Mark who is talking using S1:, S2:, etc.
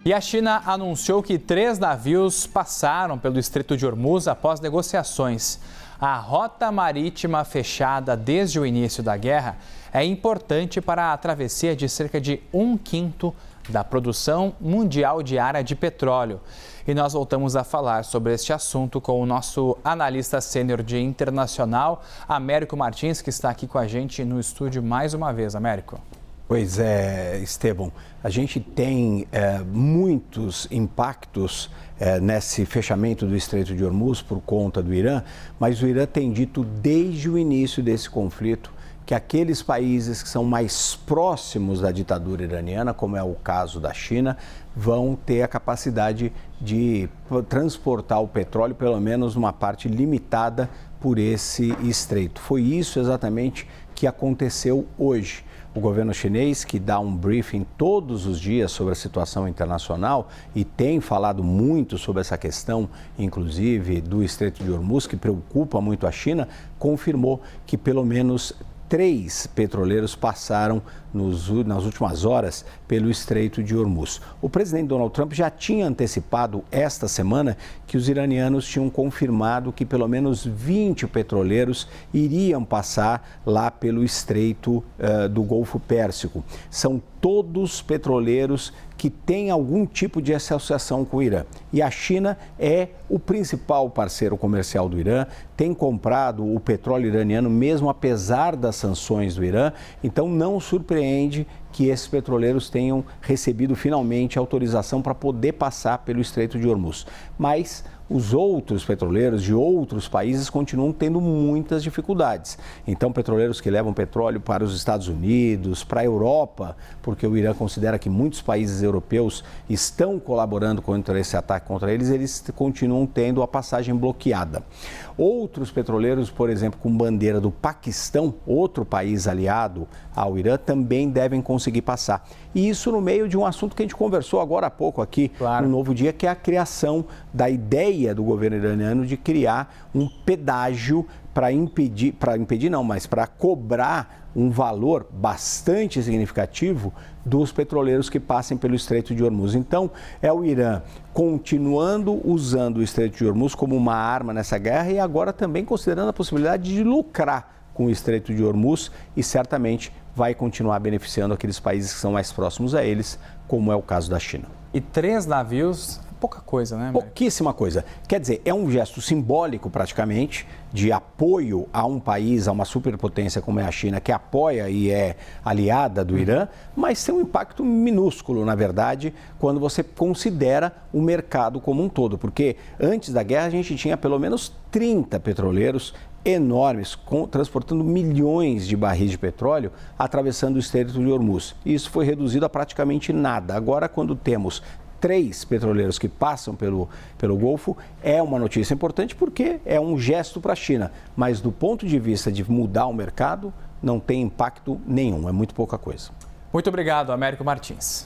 S1: E a China anunciou que 3 navios passaram pelo Estreito de Hormuz após negociações. A rota marítima fechada desde o início da guerra é importante para a travessia de cerca de 1/5 da produção mundial diária de petróleo. E nós voltamos a falar sobre este assunto com o nosso analista sênior de internacional, Américo Martins, que está aqui com a gente no estúdio mais uma vez. Américo.
S2: Pois é, Estevão, a gente tem muitos impactos nesse fechamento do Estreito de Hormuz por conta do Irã, mas o Irã tem dito desde o início desse conflito que aqueles países que são mais próximos da ditadura iraniana, como é o caso da China, vão ter a capacidade de transportar o petróleo, pelo menos numa parte limitada por esse estreito. Foi isso exatamente que aconteceu hoje. O governo chinês, que dá um briefing todos os dias sobre a situação internacional e tem falado muito sobre essa questão, inclusive do Estreito de Hormuz, que preocupa muito a China, confirmou que pelo menos 3 petroleiros passaram nas últimas horas pelo Estreito de Hormuz. O presidente Donald Trump já tinha antecipado esta semana que os iranianos tinham confirmado que pelo menos 20 petroleiros iriam passar lá pelo Estreito do Golfo Pérsico. São todos petroleiros que têm algum tipo de associação com o Irã. E a China é o principal parceiro comercial do Irã, tem comprado o petróleo iraniano mesmo apesar das sanções do Irã, então não surpreende que esses petroleiros tenham recebido finalmente autorização para poder passar pelo Estreito de Hormuz. Mas os outros petroleiros de outros países continuam tendo muitas dificuldades. Então, petroleiros que levam petróleo para os Estados Unidos, para a Europa, porque o Irã considera que muitos países europeus estão colaborando contra esse ataque contra eles, eles continuam tendo a passagem bloqueada. Outros petroleiros, por exemplo, com bandeira do Paquistão, outro país aliado ao Irã, também devem conseguir passar. E isso no meio de um assunto que a gente conversou agora há pouco aqui no Novo Dia, que é a criação da ideia do governo iraniano de criar um pedágio para cobrar um valor bastante significativo dos petroleiros que passem pelo Estreito de Hormuz. Então, é o Irã continuando usando o Estreito de Hormuz como uma arma nessa guerra e agora também considerando a possibilidade de lucrar com o Estreito de Hormuz e certamente vai continuar beneficiando aqueles países que são mais próximos a eles, como é o caso da China.
S1: E 3 navios, pouca coisa, né?
S2: Pouquíssima coisa. Quer dizer, é um gesto simbólico praticamente de apoio a um país, a uma superpotência como é a China, que apoia e é aliada do Irã, mas tem um impacto minúsculo, na verdade, quando você considera o mercado como um todo. Porque antes da guerra a gente tinha pelo menos 30 petroleiros enormes, transportando milhões de barris de petróleo, atravessando o Estreito de Hormuz. Isso foi reduzido a praticamente nada. Agora, quando temos 3 petroleiros que passam pelo Golfo, é uma notícia importante porque é um gesto para a China. Mas do ponto de vista de mudar o mercado, não tem impacto nenhum, é muito pouca coisa.
S1: Muito obrigado, Américo Martins.